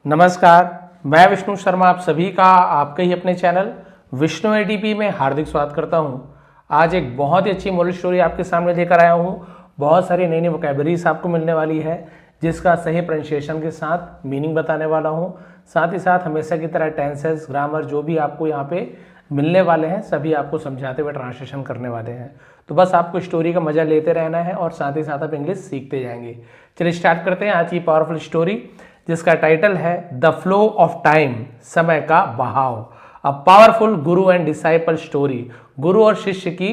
नमस्कार, मैं विष्णु शर्मा आप सभी का आपके ही अपने चैनल विष्णु एडीपी में हार्दिक स्वागत करता हूं। आज एक बहुत ही अच्छी मोरल स्टोरी आपके सामने लेकर आया हूं। बहुत सारी नई नई वोकैबुलरीज आपको मिलने वाली है जिसका सही प्रोनाउंसिएशन के साथ मीनिंग बताने वाला हूं। साथ ही साथ हमेशा की तरह टेंसेस, ग्रामर जो भी आपको यहाँ पे मिलने वाले हैं सभी आपको समझाते हुए ट्रांसलेशन करने वाले हैं। तो बस आपको स्टोरी का मजा लेते रहना है और साथ ही साथ आप इंग्लिश सीखते जाएंगे। चलिए स्टार्ट करते हैं आज की पावरफुल स्टोरी जिसका टाइटल है द फ्लो ऑफ टाइम, समय का बहाव। A powerful Guru and disciple story, गुरु और शिष्य की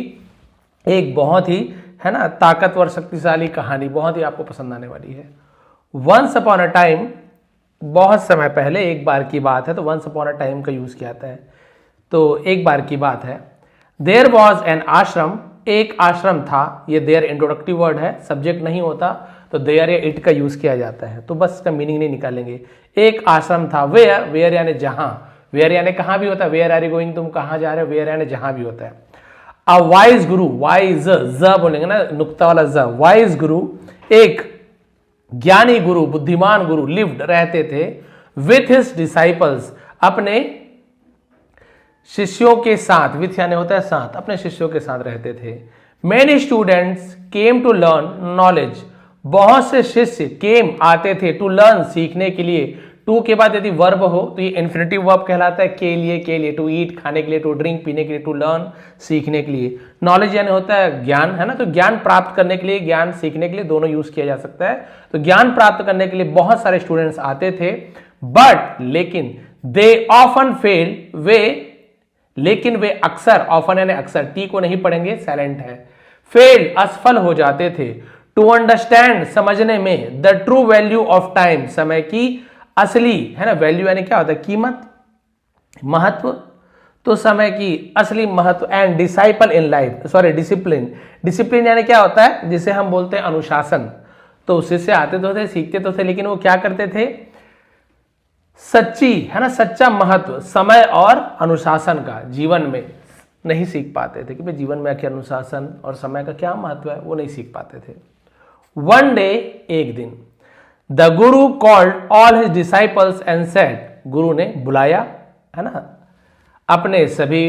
एक बहुत ही है ना ताकतवर शक्तिशाली कहानी, बहुत ही आपको पसंद आने वाली है। वंस अपॉन अ टाइम, बहुत समय पहले, एक बार की बात है तो वंस अपॉन अ टाइम का यूज किया जाता है, तो एक बार की बात है। देयर वॉज एन आश्रम, एक आश्रम था। ये देयर इंट्रोडक्टिव वर्ड है, सब्जेक्ट नहीं होता तो देयर या इट का यूज किया जाता है, तो बस इसका मीनिंग नहीं निकालेंगे। एक आश्रम था, वेयर, वेयर यानी जहां, वेयर यानी कहां भी होता है, वेयर आर यू गोइंग, तुम कहां जा रहे हो, वेयर यानी जहां भी होता है। अ वाइज गुरु, वाइज ज बोलेंगे ना, नुक्ता वाला ज, वाइज गुरु, एक ज्ञानी गुरु, बुद्धिमान गुरु, लिव्ड रहते थे, विथ हिज डिसाइपल्स, अपने शिष्यों के साथ, विथ यानी होता है साथ, अपने शिष्यों के साथ रहते थे। Many students came to learn knowledge, बहुत से शिष्य केम आते थे, टू लर्न सीखने के लिए। टू के बाद यदि वर्ब हो तो ये इन्फिनेटिव वर्ब कहलाता है, के लिए, टू ईट खाने के लिए, टू ड्रिंक पीने के लिए, टू लर्न सीखने के लिए। नॉलेज यानी होता है ज्ञान, है ना, तो ज्ञान प्राप्त करने के लिए, ज्ञान सीखने के लिए, दोनों यूज किया जा सकता है। तो ज्ञान प्राप्त करने के लिए बहुत सारे स्टूडेंट्स आते थे, बट लेकिन दे ऑफन फेल, वे लेकिन वे अक्सर, ऑफन यानी अक्सर, टी को नहीं पढ़ेंगे साइलेंट है, फेल असफल हो जाते थे, टू अंडरस्टैंड समझने में, the true value of time, समय की असली, है ना, वैल्यू यानी क्या होता है, कीमत, महत्व, तो समय की असली महत्व, and disciple in life, sorry discipline, discipline यानी क्या होता है, जिसे हम बोलते हैं अनुशासन। तो शिष्य आते तो थे, सीखते तो थे, लेकिन वो क्या करते थे, सच्ची, है ना, सच्चा महत्व समय और अनुशासन का जीवन में नहीं सीख पाते थे कि भाई जीवन में आखिर अनुशासन और समय का क्या महत्व है, वो नहीं सीख पाते थे। वन डे, एक दिन, the Guru called all his disciples and said, गुरु ने बुलाया, है ना, अपने सभी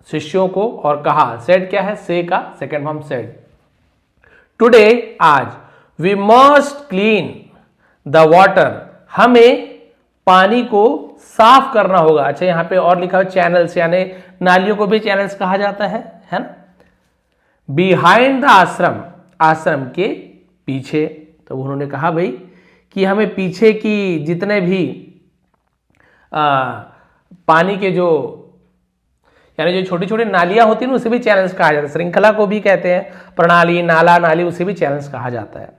शिष्यों को और कहा, सेड क्या है, से का सेकेंड फॉर्म सेड, टुडे, आज, we must clean the water, हमें पानी को साफ करना होगा। अच्छा, यहां पे और लिखा है चैनल्स, यानी नालियों को भी चैनल्स कहा जाता है ना। बिहाइंड द आश्रम, आश्रम के पीछे, तो उन्होंने कहा भाई कि हमें पीछे की जितने भी पानी के जो, यानी जो छोटी छोटी नालियां होती हैं उसे भी चैनल्स कहा जाता है। श्रृंखला को भी कहते हैं, प्रणाली, नाला, नाली, उसे भी चैनल्स कहा जाता है।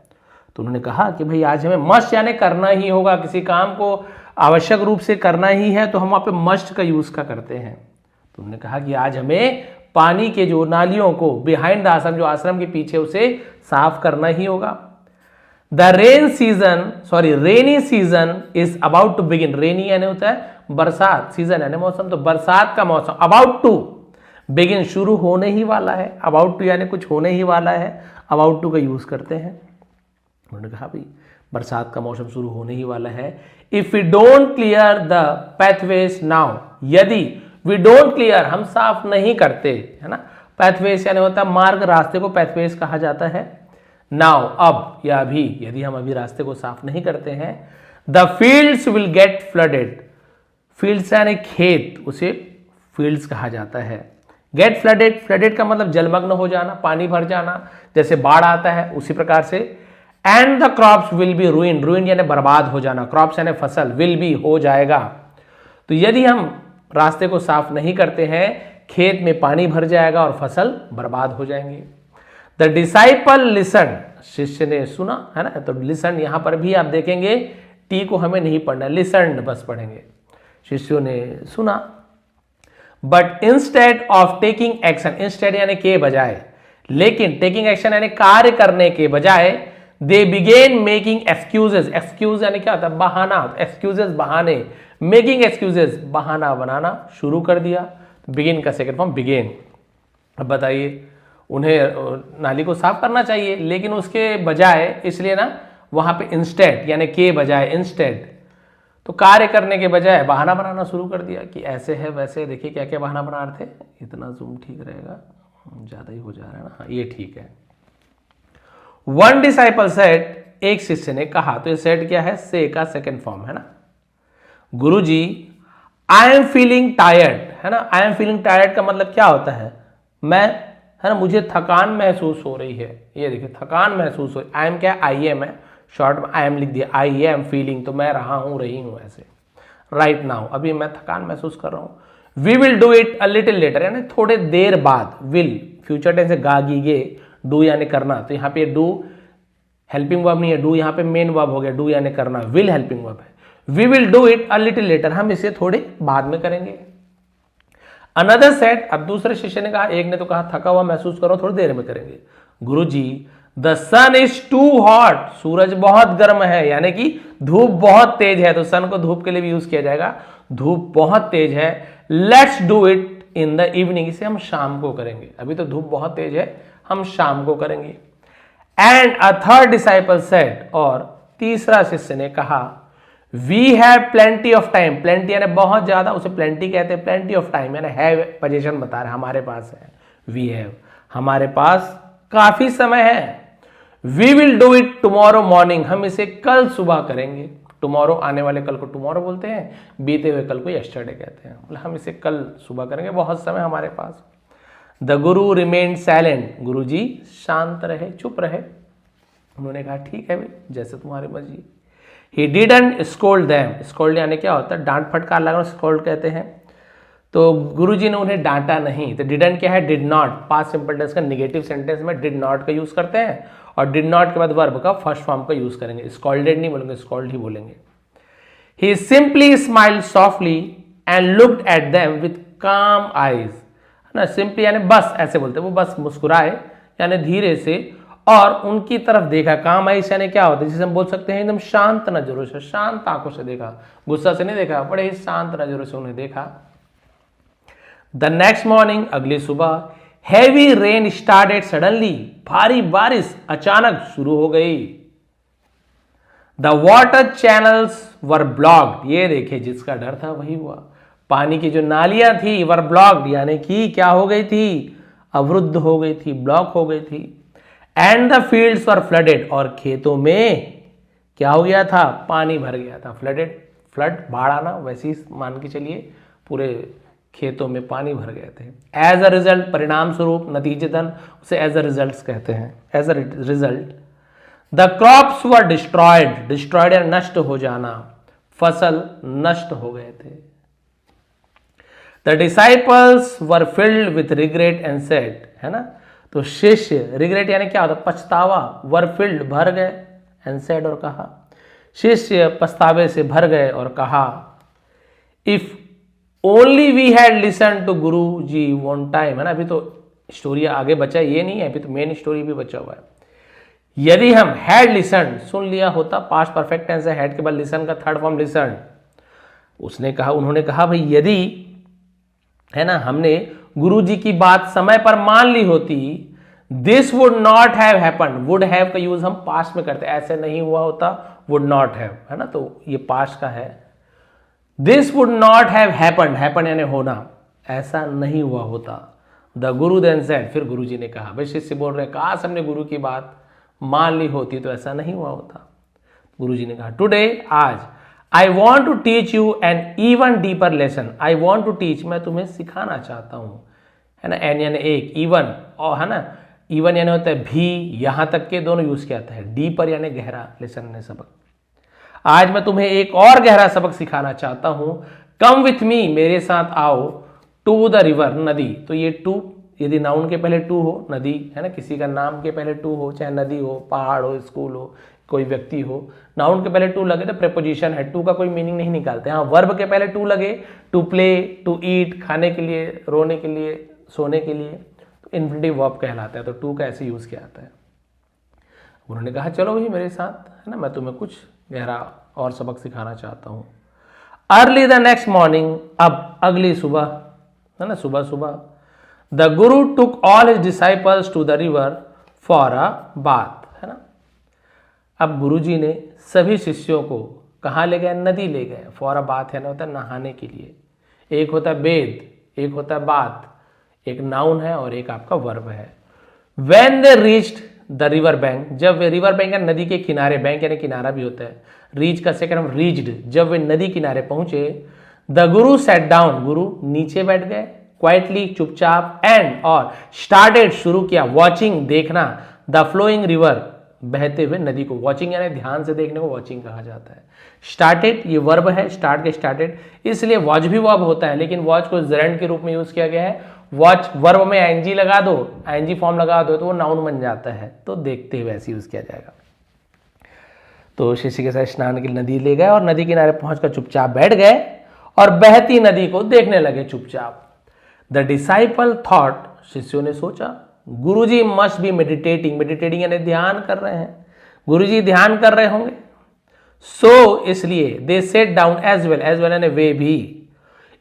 तो उन्होंने कहा कि भाई आज हमें मस्ट यानी करना ही होगा, किसी काम को आवश्यक रूप से करना ही है तो हम वहां पे मस्ट का यूज का करते हैं। तो उन्होंने कहा कि आज हमें पानी के जो नालियों को बिहाइंड द आश्रम, जो आश्रम के पीछे, उसे साफ करना ही होगा। The rain season, sorry rainy season is about to begin, rainy यानी होता है बरसात, सीजन यानी मौसम, तो बरसात का मौसम, अबाउट टू बिगिन, शुरू होने ही वाला है, अबाउट टू यानी कुछ होने ही वाला है, अबाउट टू का यूज करते हैं। उन्होंने कहा भाई बरसात का मौसम शुरू होने ही वाला है। If we don't clear the pathways now, यदि वी डोंट क्लियर, हम साफ नहीं करते, है ना, पैथवेज यानी होता है मार्ग, रास्ते को पैथवेज कहा जाता है। नाउ, अब या अभी, यदि हम अभी रास्ते को साफ नहीं करते हैं, the fields will get flooded, fields यानी खेत, उसे फील्ड्स कहा जाता है। गेट फ्लडेड, फ्लडेड का मतलब जलमग्न हो जाना, पानी भर जाना, जैसे बाढ़ आता है उसी प्रकार से। And the crops will be ruined, ruined यानी बर्बाद हो जाना, क्रॉप्स यानी फसल, विल बी हो जाएगा। तो यदि हम रास्ते को साफ नहीं करते हैं, खेत में पानी भर जाएगा और फसल बर्बाद हो जाएंगे। द डिसाइपल लिसन, शिष्य ने सुना, है ना, तो लिसन यहां पर भी आप देखेंगे टी को हमें नहीं पढ़ना, लिसन बस पढ़ेंगे, शिष्यों ने सुना। But instead of taking action, instead यानी के बजाय, लेकिन टेकिंग एक्शन यानी कार्य करने के बजाय, दे बिगेन मेकिंग एक्सक्यूजेस, एक्सक्यूज यानी क्या होता है, बहाना, एक्सक्यूजेस बहाने, मेकिंग एक्सक्यूजेस बहाना बनाना शुरू कर दिया। बिगिन का सेकंड फॉर्म बिगेन। अब बताइए, उन्हें नाली को साफ करना चाहिए लेकिन उसके बजाय, इसलिए ना वहां पे इंस्टेड यानी के बजाय इंस्टेड, तो कार्य करने के बजाय बहाना बनाना शुरू कर दिया कि ऐसे है वैसे है। देखिए क्या क्या बहाना बना रहे थे। इतना जूम ठीक रहेगा, ज़्यादा ही हो जा रहा है ना, हाँ ये ठीक है। वन डिसाइपल सेड, एक शिष्य ने कहा। तो ये सेड क्या है, से का सेकंड फॉर्म है ना। गुरुजी आई एम फीलिंग टायर्ड, है ना। आई एम फीलिंग टायर्ड का मतलब क्या होता है, मैं, है ना, मुझे थकान महसूस हो रही है। ये देखिए थकान महसूस हो, आई एम क्या, आई एम है, शॉर्ट में आई एम लिख दिया, आई एम फीलिंग, तो मैं रहा हूं, रही हूं ऐसे। राइट नाउ, अभी मैं थकान महसूस कर रहा हूं। We will do it a little later, यानी थोड़े देर बाद। विल फ्यूचर टेंस है, गा गी गे, डू यानी करना। तो यहाँ पे डू हेल्पिंग वर्ब नहीं है, डू यहाँ पे मेन वर्ब हो गया, डू यानी करना, विल हेल्पिंग वर्ब है। We will do it a little later, हम इसे थोड़े बाद में करेंगे। अनदर सेड, अब दूसरे शिष्य ने कहा, एक ने तो कहा थका हुआ महसूस करो, थोड़ी देर में करेंगे। गुरुजी the sun is too hot, सूरज बहुत गर्म है, यानी कि धूप बहुत तेज है। तो सन को धूप के लिए भी यूज किया जाएगा, धूप बहुत तेज है। Let's do it in the evening, इसे हम शाम को करेंगे, अभी तो धूप बहुत तेज है, हम शाम को करेंगे। And a third disciple said, और तीसरा शिष्य ने कहा, we have plenty of time, plenty यानी बहुत ज्यादा, उसे प्लेंटी कहते हैं। प्लेंटी ऑफ टाइम यानी हैव पोजीशन बता रहे, हमारे पास है, वी हैव, हमारे पास काफी समय है। We will do it tomorrow morning, हम इसे कल सुबह करेंगे। टुमारो आने वाले कल को टुमारो बोलते हैं, बीते हुए कल को यस्टरडे कहते हैं। मतलब हम इसे कल सुबह करेंगे, बहुत समय हमारे पास। द गुरु रिमेन्ड साइलेंट, गुरु जी शांत रहे, चुप रहे। उन्होंने कहा ठीक है भाई, जैसे तुम्हारी मर्जी। He didn't scold them, scold यानी क्या होता है, डांट फटकार लगाना, scold कहते हैं। तो गुरुजी ने उन्हें डांटा नहीं। तो didn't क्या है, did not, past simple tense का निगेटिव सेंटेंस में did not का यूज करते हैं, और did not के बाद वर्ब का फर्स्ट फॉर्म का यूज करेंगे। scolded नहीं बोलेंगे, scold ही बोलेंगे। He simply smiled softly and looked at them with calm eyes, है ना। सिंपली यानी बस ऐसे बोलते हैं, वो बस मुस्कुराए यानी धीरे से, और उनकी तरफ देखा। काम आइस यानी क्या होता है, जिसे हम बोल सकते हैं एकदम शांत नजरों से, शांत आंखों से देखा, गुस्सा से नहीं देखा, बड़े ही शांत नजरों से उन्हें देखा। द नेक्स्ट मॉर्निंग, अगली सुबह, हैवी रेन स्टार्टेड सडनली, भारी बारिश अचानक शुरू हो गई। The water channels were blocked, ये देखिए जिसका डर था वही हुआ। पानी की जो नालियां थी वर ब्लॉक्ड, यानी कि क्या हो गई थी, अवरुद्ध हो गई थी, ब्लॉक हो गई थी। And the fields were flooded, और खेतों में क्या हो गया था, पानी भर गया था। फ्लडेड, फ्लड बाढ़ आना, वैसे ही मान के चलिए पूरे खेतों में पानी भर गए थे। एज अ रिजल्ट, परिणाम स्वरूप, नतीजतन, उसे एज अ रिजल्ट कहते हैं। As a result the crops were destroyed, destroyed या नष्ट हो जाना, फसल नष्ट हो गए थे। The disciples were filled with regret and said, है ना। तो शिष्य, रिग्रेट यानी क्या होता है, पछतावा, वर फिल्ड भर गए, एंड सेड और कहा, शिष्य पछतावे से भर गए और कहा, if only we had listen to guru ji one time, है ना। अभी तो स्टोरी आगे बचा, ये नहीं है, अभी तो मेन स्टोरी भी बचा हुआ है। यदि हम हैड लिसन, सुन लिया होता, पास्ट परफेक्ट टेंस है, हैड के बाद लिसन का थर्ड फॉर्म लिसन। उसने कहा, उन्होंने कहा भाई यदि, है ना, हमने गुरु जी की बात समय पर मान ली होती, this would not have happened, would have का यूज हम पास्ट में करते, ऐसे नहीं हुआ होता, वुड नॉट हैव, है ना, तो ये पास्ट का है। This would not have happened, happened यानी होना, ऐसा नहीं हुआ होता। द गुरु देन सेड, फिर गुरु जी ने कहा, भाई शिष्य बोल रहे, काश हमने गुरु की बात मान ली होती तो ऐसा नहीं हुआ होता। गुरु जी ने कहा, टुडे, आज, I want to teach you an even deeper lesson, I want to teach, मैं तुम्हें सिखाना चाहता हूं, है ना। एन यानी एक, इवन, और है ना, इवन यानी होता है भी, यहां तक के दोनों यूज किया जाता है। डीपर यानी गहरा, लेसन यानी सबक। आज मैं तुम्हें एक और गहरा सबक सिखाना चाहता हूं। कम विथ मी, मेरे साथ आओ, टू द रिवर, नदी। तो ये टू, यदि नाउन के पहले टू हो, नदी, है ना, किसी का नाम के पहले टू हो, चाहे नदी हो, पहाड़ हो, स्कूल हो, कोई व्यक्ति हो, नाउन के पहले टू लगे तो प्रेपोजिशन है, टू का कोई मीनिंग नहीं निकालते। हाँ, वर्ब के पहले टू लगे, टू प्ले, टू ईट, खाने के लिए, रोने के लिए, सोने के लिए, तो इन्फिनिटिव वर्ब कहलाता है। तो टू का ऐसे यूज किया जाता है। उन्होंने कहा, चलो भाई मेरे साथ, है ना, मैं तुम्हें कुछ गहरा और सबक सिखाना चाहता हूँ। अर्ली द नेक्स्ट मॉर्निंग, अब अगली सुबह, है ना, सुबह सुबह, the guru took all his disciples to the river for a bath, है ना। अब गुरुजी ने सभी शिष्यों को कहाँ ले गए? नदी ले गए। फॉर अ बाथ है ना, होता है नहाने के लिए। एक होता है बेद, एक होता है बाथ, एक नाउन है और एक आपका वर्ब है। When they reached the river bank, जब वे रिवर बैंक या नदी के किनारे, बैंक यानी किनारा भी होता है, रीच का सेकंड हम रीच्ड, जब वे नदी किनारे पहुंचे, द गुरु सेट डाउन, गुरु नीचे बैठ गए, क्वाइटली चुपचाप, एंड और स्टार्टेड शुरू किया, वॉचिंग देखना, द फ्लोइंग रिवर बहते हुए नदी को। वॉचिंग यानी ध्यान से देखने को वॉचिंग कहा जाता है। स्टार्टेड ये वर्ब है, स्टार्ट के स्टार्टेड, इसलिए वॉच भी वर्ब होता है, लेकिन वॉच को जेरेंड के रूप में यूज किया गया है। वॉच वर्ब में आईएनजी लगा दो, आईएनजी फॉर्म लगा दो तो वो नाउन बन जाता है, तो देखते हुए ऐसे यूज किया जाएगा। तो शिष्य के साथ स्नान के लिए नदी ले गए और नदी किनारे पहुंचकर चुपचाप बैठ गए और बहती नदी को देखने लगे चुपचाप। द डिसाइपल थॉट, शिष्यों ने सोचा, गुरुजी मस्ट बी मेडिटेटिंग, मेडिटेटिंग यानी ध्यान कर रहे हैं, गुरुजी ध्यान कर रहे होंगे। सो इसलिए they set down as well, as well यानी वे भी,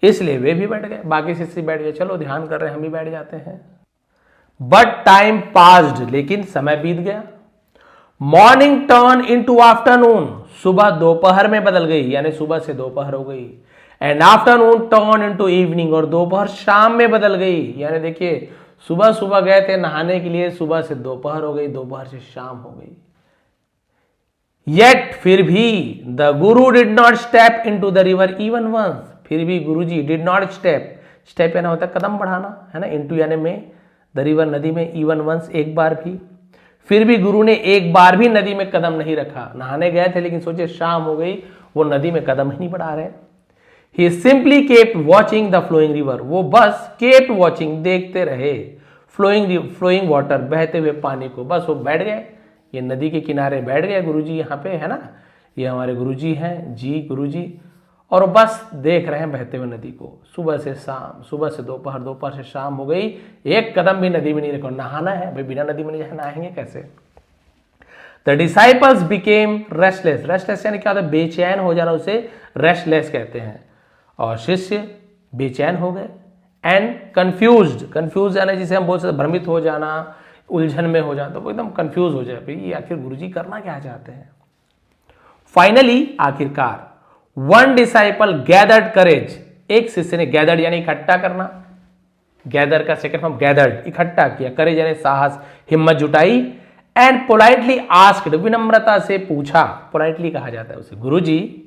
इसलिए वे भी बैठ गए, बाकी शिष्य बैठ गए, चलो ध्यान कर रहे हैं हम भी बैठ जाते हैं। बट टाइम पास्ड, लेकिन समय बीत गया। मॉर्निंग टर्न इनटू आफ्टरनून, सुबह दोपहर में बदल गई, यानी सुबह से दोपहर हो गई। And afternoon turn into evening, और दोपहर शाम में बदल गई, यानी देखिए सुबह सुबह गए थे नहाने के लिए, सुबह से दोपहर हो गई, दोपहर से शाम हो गई। येट फिर भी the guru did not step into the river even once, फिर भी guruji did not step, step यानी होता है कदम बढ़ाना, है ना, इनटू यानी में, द रिवर नदी में, इवन वंस एक बार भी, फिर भी गुरु ने एक बार भी नदी में कदम नहीं रखा। नहाने गए थे लेकिन सोचे शाम हो गई, वो नदी में कदम ही नहीं बढ़ा रहे। He simply kept watching the flowing river, वो बस kept watching, देखते रहे, flowing water, बहते हुए पानी को, बस वो बैठ गए, ये नदी के किनारे बैठ गए गुरुजी यहाँ पे, है ना, ये हमारे गुरुजी हैं जी, गुरुजी, और बस देख रहे हैं बहते हुए नदी को, सुबह से शाम, सुबह से दोपहर, दोपहर से शाम हो गई, एक कदम भी नदी में नहीं रखा। नहाना है भाई, बिना नदी में नहीं नहाएंगे कैसे। The disciples became restless, restless यानी क्या होता है, बेचैन हो जाना, उसे रेस्टलेस कहते हैं, और शिष्य बेचैन हो गए। एंड कंफ्यूज्ड, कंफ्यूज यानी जिसे हम बोल सकते भ्रमित हो जाना, उलझन में हो जाना, तो वो एकदम कंफ्यूज हो जाए, भाई ये आखिर गुरुजी करना क्या चाहते हैं। फाइनली आखिरकार वन डिसाइपल गैदर्ड करेज, एक शिष्य ने गैदर्ड यानी इकट्ठा करना, गैदर का सेकंड फॉर्म गैदर्ड, इकट्ठा किया, करेज यानी साहस, हिम्मत जुटाई, एंड पोलाइटली आस्क्ड, विनम्रता से पूछा, पोलाइटली कहा जाता है उसे, गुरुजी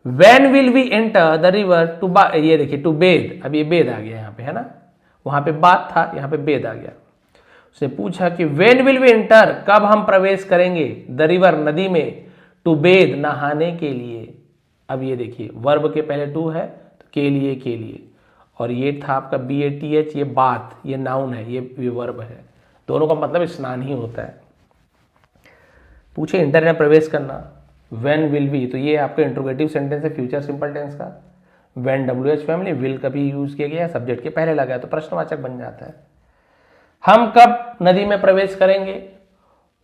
When will we enter the river to ये देखिए टू बेद, अब ये बेद आ गया यहाँ पे, है ना, वहां पे बात था, यहाँ पे बेद आ गया। उसने पूछा कि when will we enter, कब हम प्रवेश करेंगे, द रिवर नदी में, टू बेद नहाने के लिए। अब ये देखिए वर्ब के पहले टू है तो के लिए, और ये था आपका BATH, ये बात, ये नाउन है, ये वर्ब है, दोनों का मतलब स्नान ही होता है। पूछे इंटर में प्रवेश करना, When will we, तो ये आपका इंट्रोगेटिव सेंटेंस है फ्यूचर सिंपल टेंस का। When WH फैमिली, will कभी यूज किया गया, सब्जेक्ट के पहले लगा है तो प्रश्नवाचक बन जाता है। हम कब नदी में प्रवेश करेंगे।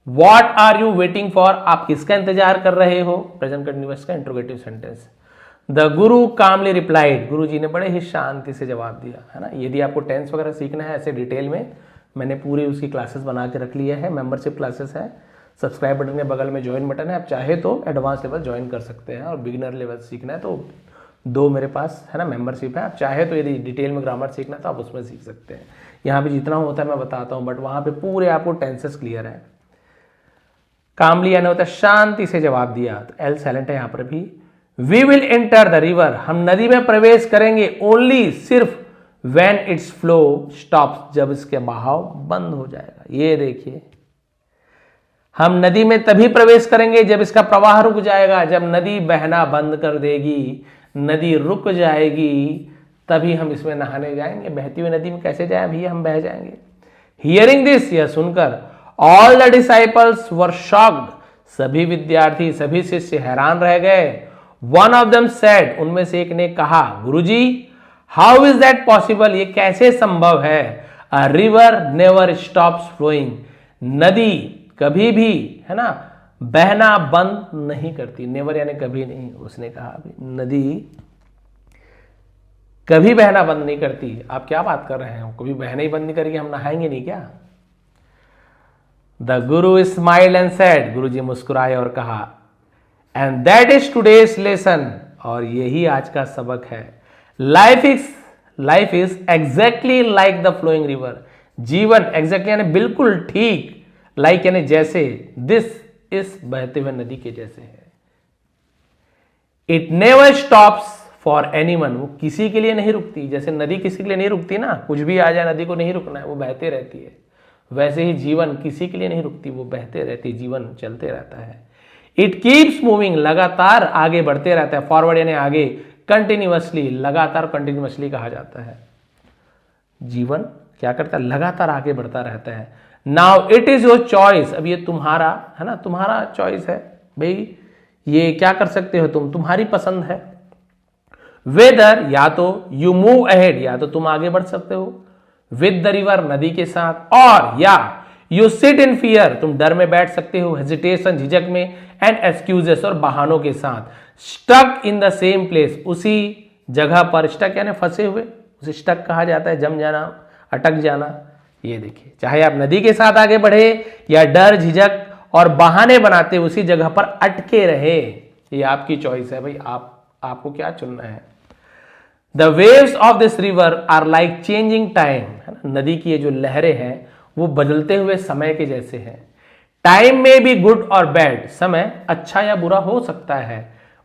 What are you waiting for, आप किसका इंतजार कर रहे हो, प्रेजेंट कंटिन्यूअस का interrogative sentence. The Guru calmly replied, गुरु जी ने बड़े ही शांति से जवाब दिया, है ना। यदि आपको टेंस वगैरह सीखना है ऐसे डिटेल में, मैंने पूरी उसकी क्लासेस बना के रख लिया है, मेंबरशिप क्लासेस है, सब्सक्राइब बटन के बगल में ज्वाइन बटन है, आप चाहे तो एडवांस लेवल ज्वाइन कर सकते हैं, और बिगिनर लेवल सीखना है तो दो मेरे पास, है ना, मेंबरशिप है। आप चाहे तो यदि डिटेल में ग्रामर सीखना है तो आप उसमें सीख सकते हैं। यहाँ पे जितना होता है मैं बताता हूँ, बट वहाँ पे पूरे आपको टेंसेस क्लियर है। कामली यानी होता है शांति से जवाब दिया, तो एल साइलेंट है यहाँ पर भी। We will enter the river, हम नदी में प्रवेश करेंगे, ओनली सिर्फ व्हेन इट्स फ्लो स्टॉप्स, जब इसके बहाव बंद हो जाएगा। ये देखिए हम नदी में तभी प्रवेश करेंगे जब इसका प्रवाह रुक जाएगा, जब नदी बहना बंद कर देगी, नदी रुक जाएगी, तभी हम इसमें नहाने जाएंगे। बहती हुई नदी में कैसे जाए भैया, हम बह जाएंगे। हियरिंग दिस, यह सुनकर, all the disciples were shocked, सभी विद्यार्थी, सभी शिष्य हैरान रह गए। वन ऑफ देम सेड, उनमें से एक ने कहा, guruji how is that possible, ये कैसे संभव है। A river never stops flowing, नदी कभी भी, है ना, बहना बंद नहीं करती। नेवर यानी कभी नहीं, उसने कहा अभी नदी कभी बहना बंद नहीं करती। आप क्या बात कर रहे हैं, कभी बहना ही बंद नहीं करेगी, हम नहाएंगे नहीं क्या। The Guru smiled and said, गुरु जी मुस्कुराए और कहा, and that is today's lesson, और यही आज का सबक है। Life is exactly like the flowing river, जीवन एग्जैक्टली यानी बिल्कुल ठीक, लाइक यानी जैसे, दिस इस बहते हुए नदी के जैसे है। It never stops for anyone, वो किसी के लिए नहीं रुकती, जैसे नदी किसी के लिए नहीं रुकती ना, कुछ भी आ जाए नदी को नहीं रुकना है, वो बहते रहती है। वैसे ही जीवन किसी के लिए नहीं रुकती, वो बहते रहती, जीवन चलते रहता है। इट कीप्स मूविंग, लगातार आगे बढ़ते रहता है, फॉरवर्ड यानी आगे, कंटिन्यूअसली, लगातार कंटिन्यूअसली कहा जाता है। जीवन क्या करता है, लगातार आगे बढ़ता रहता है। Now it is your choice, अब ये तुम्हारा है ना, तुम्हारा चॉइस है भाई, ये क्या कर सकते हो तुम, तुम्हारी पसंद है। वेदर, या तो यू मूव अहेड, या तो तुम आगे बढ़ सकते हो विद द रिवर, नदी के साथ, और या यू सिट इन फियर, तुम डर में बैठ सकते हो, हेजिटेशन, झिझक में, एंड एक्सक्यूजेस, और बहानों के साथ। Stuck in the same place, उसी जगह पर, स्टक यानी फंसे हुए, उसे स्टक कहा जाता है, जम जाना, अटक जाना। ये देखिए, चाहे आप नदी के साथ आगे बढ़े या डर, झिझक और बहाने बनाते उसी जगह पर अटके रहे, ये आपकी चॉइस है भाई, आपको क्या चुनना है। The waves of this river are like changing time, है ना, नदी की ये जो लहरें हैं वो बदलते हुए समय के जैसे हैं। टाइम में बी गुड और बैड, समय अच्छा या बुरा हो सकता है,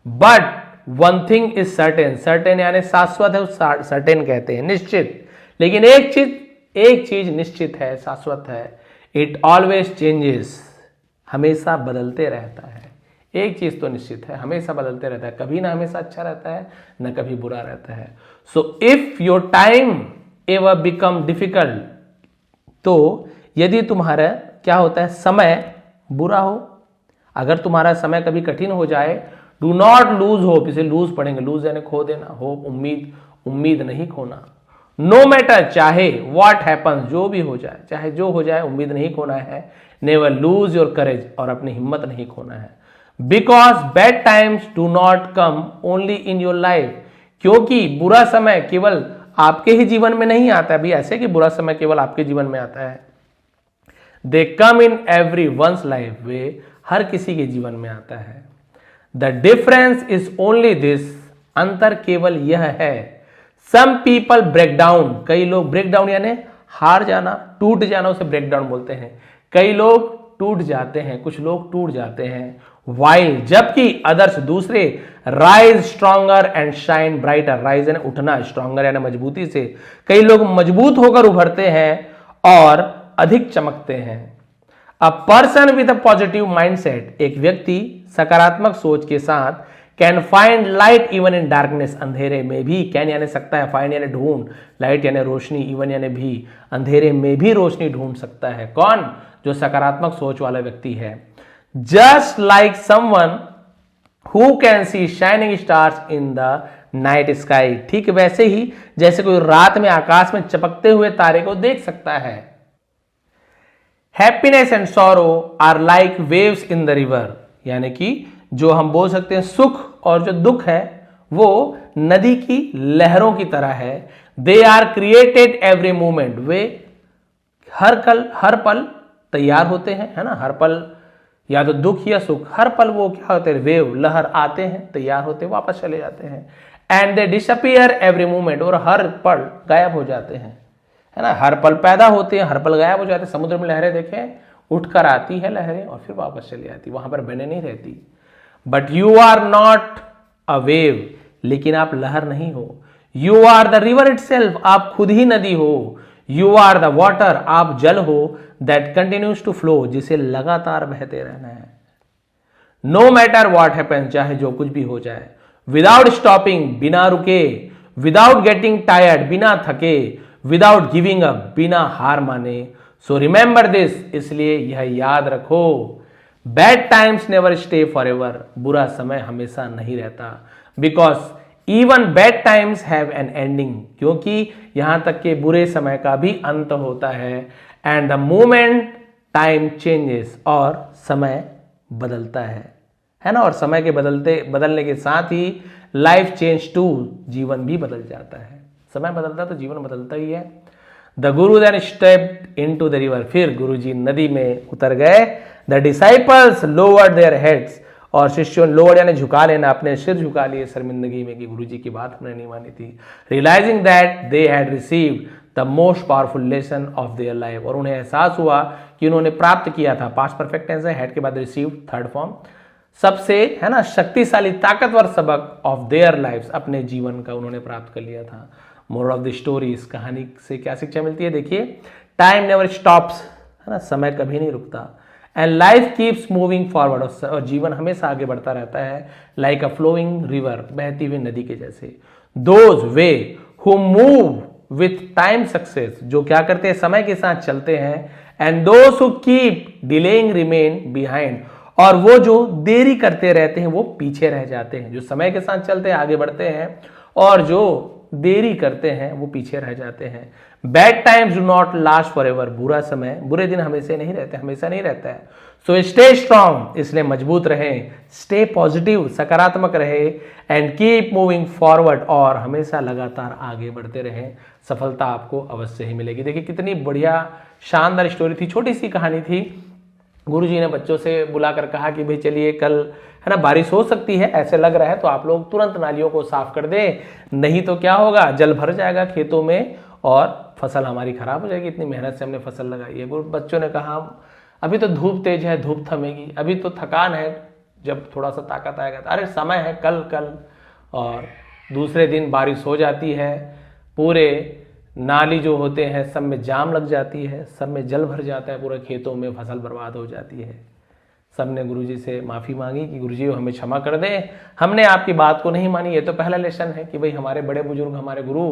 but one thing is certain, certain यानी शाश्वत है, सर्टेन कहते हैं निश्चित, लेकिन एक चीज निश्चित है, शाश्वत है। इट ऑलवेज चेंजेस, हमेशा बदलते रहता है। एक चीज तो निश्चित है, हमेशा बदलते रहता है, कभी ना हमेशा अच्छा रहता है ना कभी बुरा रहता है। So if your time ever become difficult, तो यदि तुम्हारा क्या होता है, समय बुरा हो, अगर तुम्हारा समय कभी कठिन हो जाए, डू नॉट लूज होप, इसे लूज पढ़ेंगे, लूज यानी खो देना, होप उम्मीद नहीं खोना। नो मैटर, चाहे व्हाट हैपन्स, जो भी हो जाए, चाहे जो हो जाए, उम्मीद नहीं खोना है। नेवर लूज योर करेज, और अपनी हिम्मत नहीं खोना है। Because bad times do not come only in your life, क्योंकि बुरा समय केवल आपके ही जीवन में नहीं आता है, भी ऐसे कि बुरा समय केवल आपके जीवन में आता है। दे कम इन एवरी वंस लाइफ, वे हर किसी के जीवन में आता है। The difference is only this, अंतर केवल यह है। सम पीपल ब्रेक डाउन, कई लोग, ब्रेक डाउन यानी हार जाना, टूट जाना, उसे ब्रेक डाउन बोलते हैं। कई लोग टूट जाते हैं, कुछ लोग टूट जाते हैं। वाइल, जबकि अदर्स, दूसरे, rise stronger and shine brighter, rise यानी उठना, स्ट्रॉन्गर यानी मजबूती से, कई लोग मजबूत होकर उभरते हैं और अधिक चमकते हैं। A person with a positive mindset, एक व्यक्ति सकारात्मक सोच के साथ, can find light even in darkness, अंधेरे में भी, कैन यानी सकता है, फाइंड यानी ढूंढ, लाइट यानी रोशनी, इवन यानी भी, अंधेरे में भी रोशनी ढूंढ सकता है। कौन? जो सकारात्मक सोच वाला व्यक्ति है। Just like someone who can see shining stars in the night sky, ठीक वैसे ही जैसे कोई रात में आकाश में चमकते हुए तारे को देख सकता है। Happiness and sorrow are like waves in the river, यानी कि जो हम बोल सकते हैं सुख और जो दुख है वो नदी की लहरों की तरह है। They are created every moment, वे हर पल तैयार होते हैं, है ना, हर पल या तो दुख या सुख, हर पल वो क्या होते हैं, वेव, लहर आते हैं, तैयार होते हैं, वापस चले जाते हैं। And they disappear every moment, और हर पल गायब हो जाते हैं, है ना, हर पल पैदा होते हैं, हर पल गायब हो जाते हैं। समुद्र में लहरें देखें, उठकर आती है लहरें और फिर वापस चली जाती, वहां पर बने नहीं रहती। But you are not a wave, लेकिन आप लहर नहीं हो। You are the river itself, आप खुद ही नदी हो। यू आर द वाटर, आप जल हो, दैट कंटिन्यूज टू फ्लो, जिसे लगातार बहते रहना है। नो मैटर व्हाट हैपन, चाहे जो कुछ भी हो जाए। विदाउट स्टॉपिंग, बिना रुके। विदाउट गेटिंग टायर्ड, बिना थके। विदाउट गिविंग अप, बिना हार माने। सो रिमेंबर दिस, इसलिए यह याद रखो, bad times never stay for ever, बुरा समय हमेशा नहीं रहता। Because even bad times have an ending, क्योंकि यहां तक के बुरे समय का भी अंत होता है। And the moment time changes, और समय बदलता है ना, और समय के बदलने के साथ ही लाइफ चेंज टू, जीवन भी बदल जाता है। समय बदलता तो जीवन बदलता ही है। The guru then stepped into the river, फिर गुरुजी नदी में उतर गए। The disciples lowered their heads, और शिष्यों लोअर यानी झुका लेना, अपने सिर झुका लिए शर्मिंदगी में कि गुरुजी की बात हमने नहीं मानी थी। Realising that they had received the most powerful lesson of their life, और उन्हें एहसास हुआ कि उन्होंने प्राप्त किया था, पास्ट परफेक्ट टेंस है, हैड के बाद रिसीव्ड थर्ड फॉर्म, सबसे है ना शक्तिशाली ताकतवर सबक ऑफ देयर लाइफ, अपने जीवन का उन्होंने प्राप्त कर लिया था। मोरल ऑफ द स्टोरी, इस कहानी से क्या शिक्षा मिलती है? देखिए, टाइम नेवर स्टॉप्स, है ना, समय कभी नहीं रुकता, and life keeps moving forward, और जीवन हमेशा आगे बढ़ता रहता है, लाइक अ फ्लोइंग रिवर, बहती हुई नदी के जैसे। Those way who move with time success, जो क्या करते हैं, समय के साथ चलते हैं, and those who keep delaying remain behind, और वो जो देरी करते रहते हैं वो पीछे रह जाते हैं। जो समय के साथ चलते हैं आगे बढ़ते हैं, और जो देरी करते हैं वो पीछे रह जाते हैं। Bad times do not last for ever, बुरा समय, बुरे दिन हमेशा नहीं रहते, हमेशा नहीं रहता है। सो स्टे स्ट्रांग, इसलिए मजबूत रहें, स्टे पॉजिटिव, सकारात्मक रहे, एंड कीप मूविंग फॉरवर्ड, और हमेशा लगातार आगे बढ़ते रहें, सफलता आपको अवश्य ही मिलेगी। देखिए कितनी बढ़िया शानदार स्टोरी थी, छोटी सी कहानी थी। गुरुजी ने बच्चों से बुलाकर कहा कि भाई चलिए कल है ना बारिश हो सकती है, ऐसे लग रहा है, तो आप लोग तुरंत नालियों को साफ कर दें, नहीं तो क्या होगा, जल भर जाएगा खेतों में और फसल हमारी खराब हो जाएगी, इतनी मेहनत से हमने फसल लगाई है। बच्चों ने कहा अभी तो धूप तेज है, धूप थमेगी, अभी तो थकान है, जब थोड़ा सा ताकत आएगा, अरे समय है, कल कल। और दूसरे दिन बारिश हो जाती है, पूरे नाली जो होते हैं सब में जाम लग जाती है, सब में जल भर जाता है, पूरे खेतों में फसल बर्बाद हो जाती है। सब ने गुरुजी से माफ़ी मांगी कि गुरुजी हमें क्षमा कर दें, हमने आपकी बात को नहीं मानी। ये तो पहला लेसन है कि भाई हमारे बड़े बुजुर्ग, हमारे गुरु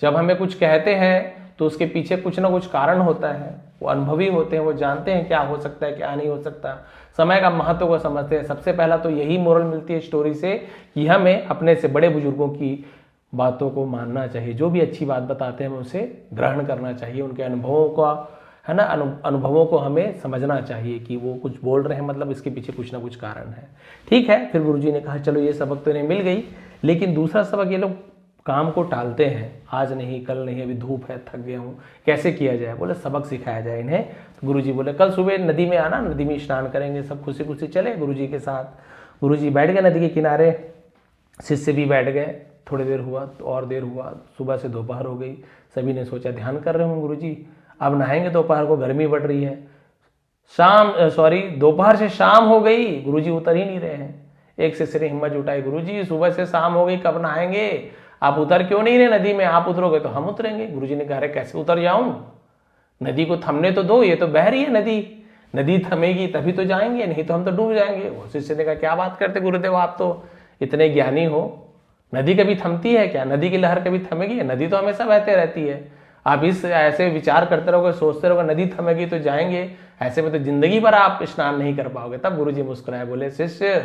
जब हमें कुछ कहते हैं तो उसके पीछे कुछ ना कुछ कारण होता है, वो अनुभवी होते हैं, वो जानते हैं क्या हो सकता है क्या नहीं हो सकता, समय का महत्व को समझते हैं। सबसे पहला तो यही मोरल मिलती है स्टोरी से कि हमें अपने से बड़े बुजुर्गों की बातों को मानना चाहिए, जो भी अच्छी बात बताते हैं हमें उसे ग्रहण करना चाहिए, उनके अनुभवों का है ना अनुभवों को हमें समझना चाहिए कि वो कुछ बोल रहे हैं मतलब इसके पीछे कुछ ना कुछ कारण है। ठीक है, फिर गुरुजी ने कहा चलो ये सबक तो इन्हें मिल गई, लेकिन दूसरा सबक, ये लोग काम को टालते हैं, आज नहीं कल नहीं, अभी धूप है, थक गया हूँ, कैसे किया जाए? बोले सबक सिखाया जाए इन्हें। तो गुरुजी बोले कल सुबह नदी में आना, नदी में स्नान करेंगे, सब खुशी खुशी चले गुरुजी के साथ। गुरुजी बैठ गए नदी के किनारे, शिष्य भी बैठ गए, थोड़ी देर हुआ तो और देर हुआ, सुबह से दोपहर हो गई, सभी ने सोचा ध्यान कर रहे हूँ गुरुजी, अब नहाएंगे, दोपहर को गर्मी बढ़ रही है, दोपहर से शाम हो गई, गुरुजी उतर ही नहीं रहे हैं। एक शिष्य ने हिम्मत जुटाई, गुरुजी सुबह से शाम हो गई, कब नहाएंगे? आप उतर क्यों नहीं रहे नदी में? आप उतरोगे तो हम उतरेंगे। गुरुजी ने कहा अरे कैसे उतर जाऊं, नदी को थमने तो दो, ये तो बह रही है नदी, नदी थमेगी तभी तो जाएंगे, नहीं तो हम तो डूब जाएंगे। वो शिष्य ने कहा क्या बात करते गुरुदेव, आप तो इतने ज्ञानी हो, नदी कभी थमती है क्या? नदी की लहर कभी थमेगी? नदी तो हमेशा बहते रहती है। आप इस ऐसे विचार करते रहोगे, सोचते रहोगे नदी थमेगी तो जाएंगे, ऐसे में तो जिंदगी भर आप स्नान नहीं कर पाओगे। तब गुरुजी मुस्कुराए, बोले शिष्य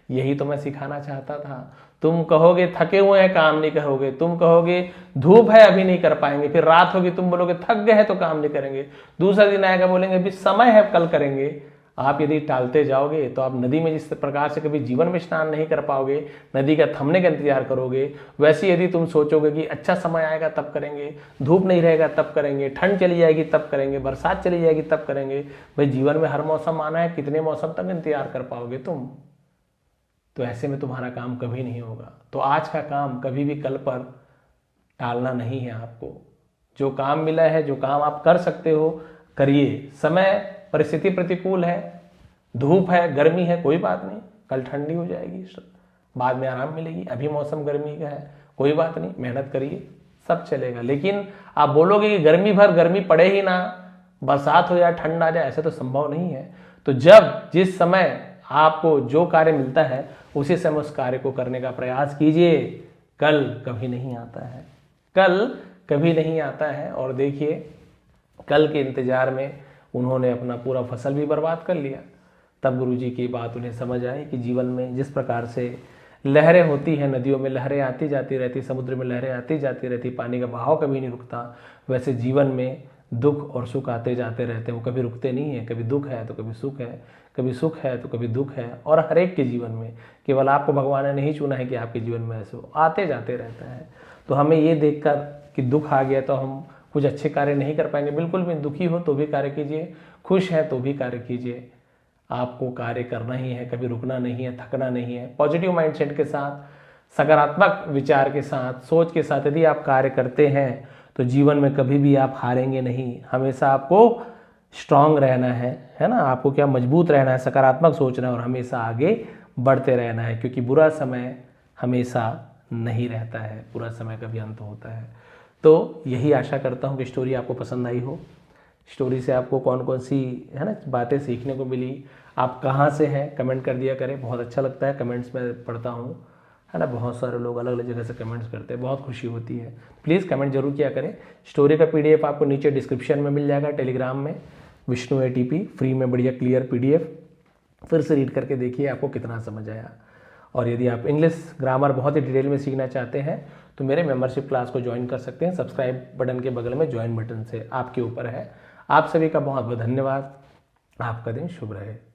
यही तो मैं सिखाना चाहता था, तुम कहोगे थके हुए हैं काम नहीं करोगे, तुम कहोगे धूप है अभी नहीं कर पाएंगे, फिर रात होगी तुम बोलोगे थक गए हैं तो काम नहीं करेंगे, दूसरा दिन आएगा बोलेंगे अभी समय है कल करेंगे। आप यदि टालते जाओगे तो आप नदी में जिस प्रकार से कभी जीवन में स्नान नहीं कर पाओगे, नदी का थमने का इंतजार करोगे, वैसे यदि तुम सोचोगे कि अच्छा समय आएगा तब करेंगे, धूप नहीं रहेगा तब करेंगे, ठंड चली जाएगी तब करेंगे, बरसात चली जाएगी तब करेंगे, भाई जीवन में हर मौसम आना है, कितने मौसम तक इंतजार कर पाओगे तुम? तो ऐसे में तुम्हारा काम कभी नहीं होगा। तो आज का काम कभी भी कल पर टालना नहीं है आपको, जो काम मिला है, जो काम आप कर सकते हो करिए। समय परिस्थिति प्रतिकूल है, धूप है, गर्मी है, कोई बात नहीं, कल ठंडी हो जाएगी, बाद में आराम मिलेगी, अभी मौसम गर्मी का है, कोई बात नहीं, मेहनत करिए, सब चलेगा। लेकिन आप बोलोगे कि गर्मी भर गर्मी पड़े ही ना, बरसात हो जाए, ठंड आ जाए, ऐसे तो संभव नहीं है। तो जब जिस समय आपको जो कार्य मिलता है उसी समय उस कार्य को करने का प्रयास कीजिए। कल कभी नहीं आता है, कल कभी नहीं आता है। और देखिए कल के इंतजार में उन्होंने अपना पूरा फसल भी बर्बाद कर लिया। तब गुरुजी की बात उन्हें समझ आई कि जीवन में जिस प्रकार से लहरें होती हैं, नदियों में लहरें आती जाती रहती, समुद्र में लहरें आती जाती रहती, पानी का बहाव कभी नहीं रुकता, वैसे जीवन में दुख और सुख आते जाते रहते हैं, वो कभी रुकते नहीं है। कभी दुख है तो कभी सुख है, कभी सुख है तो कभी दुख है। और हर एक के जीवन में, केवल आपको भगवान ने नहीं चुना है कि आपके जीवन में ऐसे हो, आते जाते रहता है। तो हमें ये देखकर कि दुख आ गया तो हम कुछ अच्छे कार्य नहीं कर पाएंगे, बिल्कुल भी दुखी हो तो भी कार्य कीजिए, खुश है तो भी कार्य कीजिए। आपको कार्य करना ही है, कभी रुकना नहीं है, थकना नहीं है। पॉजिटिव माइंडसेट के साथ, सकारात्मक विचार के साथ, सोच के साथ यदि आप कार्य करते हैं तो जीवन में कभी भी आप हारेंगे नहीं। हमेशा आपको स्ट्रांग रहना है ना, आपको क्या मजबूत रहना है, सकारात्मक सोचना है और हमेशा आगे बढ़ते रहना है, क्योंकि बुरा समय हमेशा नहीं रहता है, बुरा समय का भी अंत होता है। तो यही आशा करता हूँ कि स्टोरी आपको पसंद आई हो। स्टोरी से आपको कौन कौन सी है ना बातें सीखने को मिली, आप कहाँ से हैं, कमेंट कर दिया करें। बहुत अच्छा लगता है, कमेंट्स में पढ़ता हूँ, है ना, बहुत सारे लोग अलग अलग जगह से कमेंट्स करते हैं, बहुत खुशी होती है। प्लीज़ कमेंट जरूर किया करें। स्टोरी का PDF आपको नीचे डिस्क्रिप्शन में मिल जाएगा, टेलीग्राम में विष्णु ATP, फ्री में बढ़िया क्लियर PDF। फिर से रीड करके देखिए आपको कितना समझ आया। और यदि आप इंग्लिश ग्रामर बहुत ही डिटेल में सीखना चाहते हैं तो मेरे मेंबरशिप क्लास को ज्वाइन कर सकते हैं। सब्सक्राइब बटन के बगल में ज्वाइन बटन से, आपके ऊपर है। आप सभी का बहुत बहुत धन्यवाद। आपका दिन शुभ रहे।